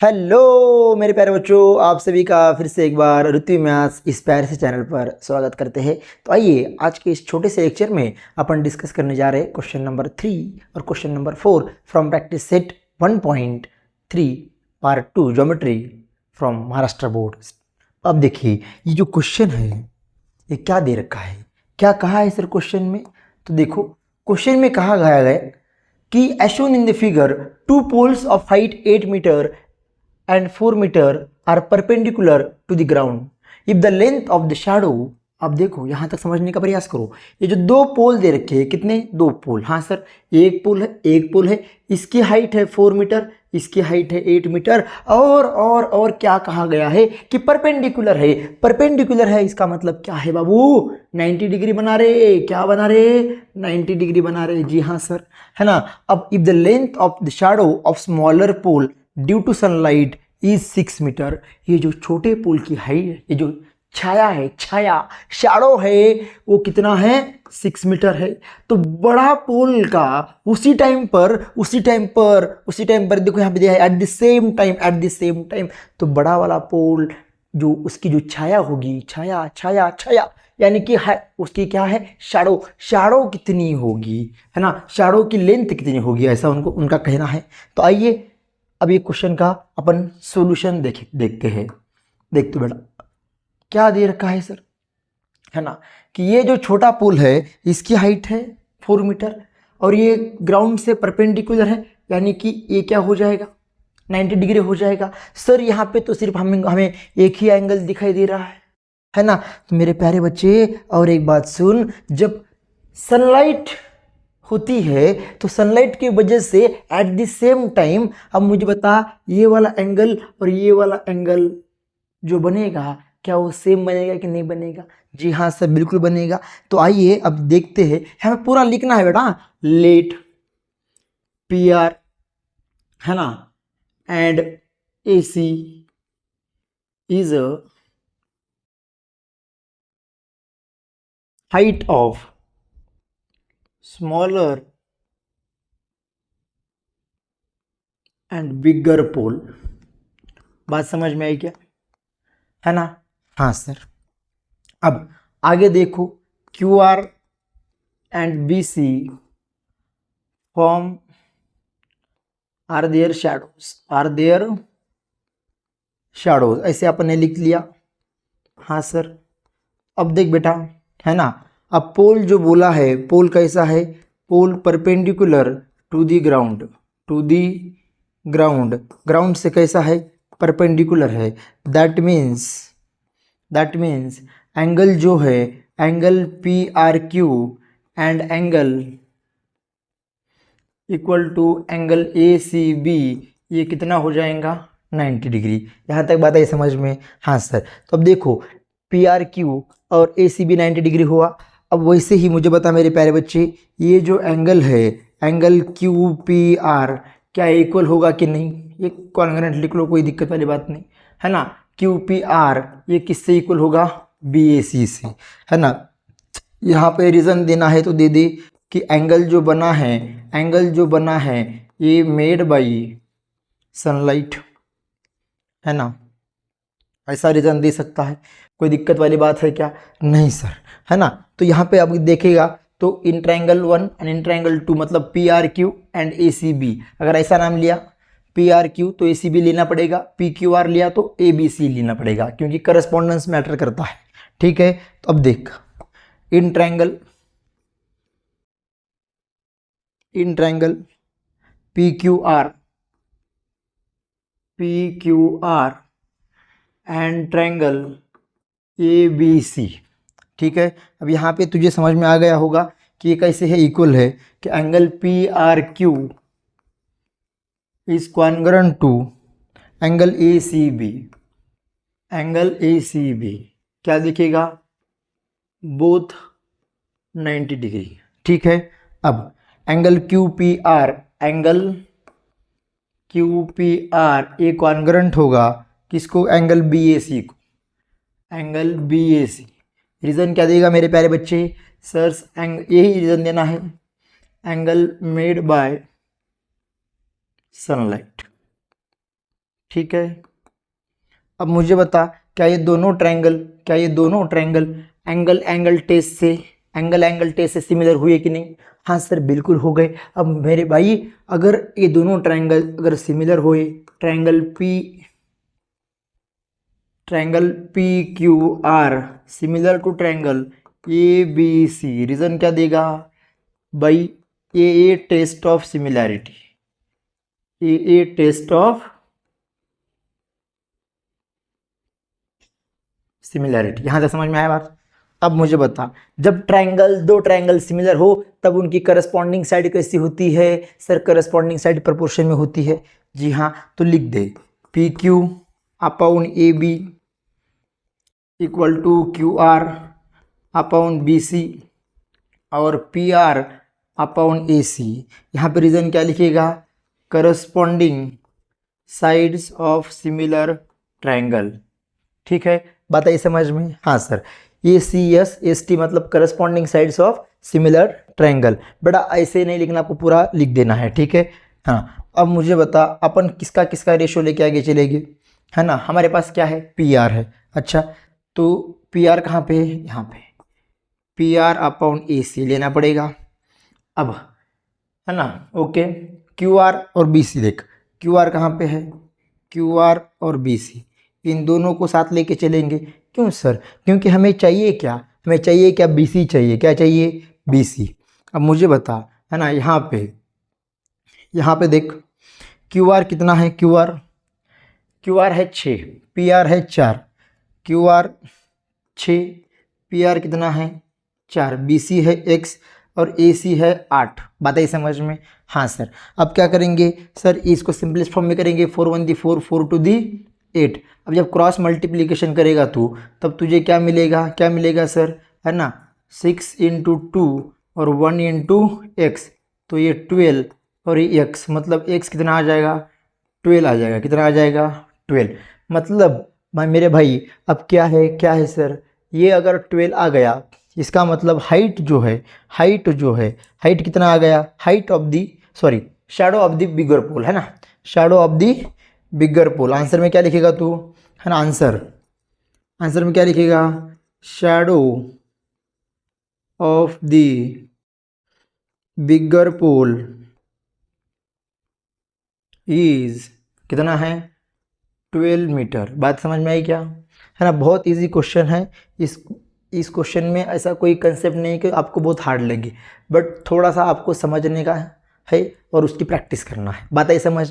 Hello मेरे प्यारे बच्चों, आप सभी का फिर से एक बार ऋतु मैथ्स इस प्यारे से चैनल पर स्वागत करते हैं। तो आइए आज के इस छोटे से लेक्चर में अपन डिस्कस करने जा रहे हैं क्वेश्चन नंबर 3 और question number 4 from practice set 1.3 part 2 geometry from Maharashtra board. अब देखिए ये जो क्वेश्चन है ये क्या दे रखा है, क्या कहा है सर क्वेश्चन में। तो देखो क्वेश्चन में कहा गया है कि as shown in the figure two poles of height 8 metre and 4 meter are perpendicular to the ground. If the length of the shadow, अब देखो यहाँ तक समझने का प्रयास करो। ये जो दो पोल दे रखे हैं, कितने? दो पोल। हाँ सर, एक पोल है, इसकी हाइट है 4 मीटर, इसकी हाइट है 8 मीटर। और क्या कहा गया है कि परपेंडिकुलर है। परपेंडिकुलर है इसका मतलब क्या है बाबू? 90 डिग्री बना रहे। क्या बना रहे? 90 डिग्री बना रहे। जी हाँ सर, है ना। अब if the length of the shadow of smaller pole due to sunlight is 6 metre, ये जो छोटे पोल की हाइट, ये जो छाया है, शैडो है, वो कितना है? 6 मीटर है। तो बड़ा पोल का उसी टाइम पर देखो यहाँ पे दिया है एट द सेम टाइम। तो बड़ा वाला पोल जो उसकी जो छाया होगी, छाया यानी कि उसकी क्या है? शैडो कितनी होगी, है ना। शैडो की लेंथ कितनी होगी, ऐसा उनका कहना है। तो आइए अब ये क्वेश्चन का अपन सॉल्यूशन देखते हैं। देख तो बेटा क्या दे रखा है सर, है ना, कि ये जो छोटा पुल है इसकी हाइट है 4 मीटर और ये ग्राउंड से परपेंडिकुलर है, यानी कि ये क्या हो जाएगा? 90 डिग्री हो जाएगा। सर यहाँ पे तो सिर्फ हमें एक ही एंगल दिखाई दे रहा है ना। तो मेरे प्यारे बच्चे और एक बात सुन, जब सनलाइट होती है तो सनलाइट की वजह से एट द सेम टाइम, अब मुझे बता ये वाला एंगल और ये वाला एंगल जो बनेगा क्या वो सेम बनेगा कि नहीं बनेगा? जी हाँ सर, बिल्कुल बनेगा। तो आइए अब देखते हैं, हमें पूरा लिखना है बेटा। लेट पी आर, है ना, and A C is a height of smaller and bigger pole. बात समझ में आई क्या, है ना? हाँ सर। अब आगे देखो, Q R and B C form are their shadows, ऐसे अपन ने लिख लिया। हाँ सर। अब देख बेटा, है ना, अब पोल जो बोला है, पोल कैसा है? पोल परपेंडिकुलर टू दी ग्राउंड से कैसा है? परपेंडिकुलर है। दैट मीन्स एंगल जो है, angle P R Q and angle equal to angle A C B, ये कितना हो जाएगा? 90 डिग्री। यहाँ तक बात है समझ में? हाँ सर। तो अब देखो पी आर क्यू और ए सी बी 90 डिग्री हुआ। अब वैसे ही मुझे बता मेरे प्यारे बच्चे, ये जो एंगल है, एंगल क्यू पी आर क्या इक्वल होगा कि नहीं? ये कॉन्ग्रुएंट लिख लो, कोई दिक्कत वाली बात नहीं, है ना। क्यू पी आर ये किससे इक्वल होगा? बी ए सी से, है ना। यहाँ पे रीज़न देना है तो दे दे कि एंगल जो बना है ये मेड बाई सनलाइट, है ना। ऐसा रीज़न दे सकता है, कोई दिक्कत वाली बात है क्या? नहीं सर, है ना। तो यहाँ पे अब देखेगा तो in triangle 1 and in triangle 2 मतलब P R Q and A C B, अगर ऐसा नाम लिया पी आर क्यू तो ए सी बी लेना पड़ेगा, पी क्यू आर लिया तो ए बी सी लेना पड़ेगा, क्योंकि करस्पॉन्डेंस मैटर करता है। ठीक है, तो अब देख in triangle P Q R and triangle A B C. ठीक है, अब यहाँ पे तुझे समझ में आ गया होगा कि ये कैसे है, इक्वल है कि angle P R Q is congruent to angle A C B क्या दिखेगा? Both 90 degree. ठीक है, अब एंगल क्यू पी आर ये कॉन्ग्रुएंट होगा किसको? एंगल बी ए सी को। रीज़न क्या देगा मेरे प्यारे बच्चे? सर यही रीज़न देना है, एंगल मेड बाय सनलाइट। ठीक है। अब मुझे बता, क्या ये दोनों ट्रायंगल एंगल टेस्ट से सिमिलर हुए कि नहीं? हाँ सर बिल्कुल हो गए। अब मेरे भाई अगर ये दोनों ट्रायंगल अगर सिमिलर हुए, triangle P Q R similar to triangle A B C, reason क्या देगा भाई? A test of similarity, a test of similarity. यहां तक समझ में आया बात? अब मुझे बता, जब दो ट्रायंगल सिमिलर हो तब उनकी करस्पॉन्डिंग साइड कैसी होती है? सर करस्पॉन्डिंग साइड प्रोपोर्शन में होती है। जी हाँ, तो लिख दे P Q upon A B equal to Q R upon B C और P R upon A C. यहाँ पे रीजन क्या लिखेगा? Corresponding sides of similar triangle. ठीक है, बात आई समझ में? हाँ sir, A C S S T मतलब corresponding sides of similar triangle. बेटा ऐसे नहीं लिखना, आपको पूरा लिख देना है। ठीक है। हाँ, अब मुझे बता, अपन किसका किसका रेशियो लेके आगे चलेंगे, है ना? हमारे पास क्या है? पी आर है। अच्छा, तो पी आर कहाँ पे है? यहाँ पे। पी आर अपॉन ए सी लेना पड़ेगा अब, है ना? ओके, क्यू आर और बी सी देख, क्यू आर कहाँ पे है? क्यू आर और बी सी, इन दोनों को साथ लेके चलेंगे। क्यों सर? क्योंकि हमें चाहिए क्या? हमें चाहिए क्या? बी सी चाहिए। क्या चाहिए? B C. अब मुझे बता, है ना, यहाँ पे देख, क्यू आर कितना है? क्यू आर है 6, पी आर है 4। क्यू आर 6, पी आर कितना है? 4, बी सी है x और ए सी है 8। बात आई समझ में? हाँ सर। अब क्या करेंगे सर? इसको सिंपलेस्ट फॉर्म में करेंगे, 4 1 दी 4, 4 2 दी 8। अब जब क्रॉस मल्टीप्लीकेशन करेगा तू, तब तुझे क्या मिलेगा? क्या मिलेगा सर? है ना, 6 इंटू 2 और 1 इंटू एक्स, तो ये 12 और ये x, मतलब x कितना आ जाएगा? 12 आ जाएगा। कितना आ जाएगा? 12। मतलब मेरे भाई अब क्या है सर? ये अगर 12 आ गया, इसका मतलब हाइट जो है, हाइट कितना आ गया? Height of the, sorry, shadow of the bigger pole, है ना? Shadow of the bigger pole. Answer में क्या लिखेगा तू, है ना? आंसर में क्या लिखेगा? Shadow of the bigger pole is कितना है? 12 मीटर। बात समझ में आई क्या? है ना? बहुत इजी क्वेश्चन है। इस क्वेश्चन में ऐसा कोई कंसेप्ट नहीं कि आपको बहुत हार्ड लगे, बट थोड़ा सा आपको समझने का है और उसकी प्रैक्टिस करना है। बात आई समझ?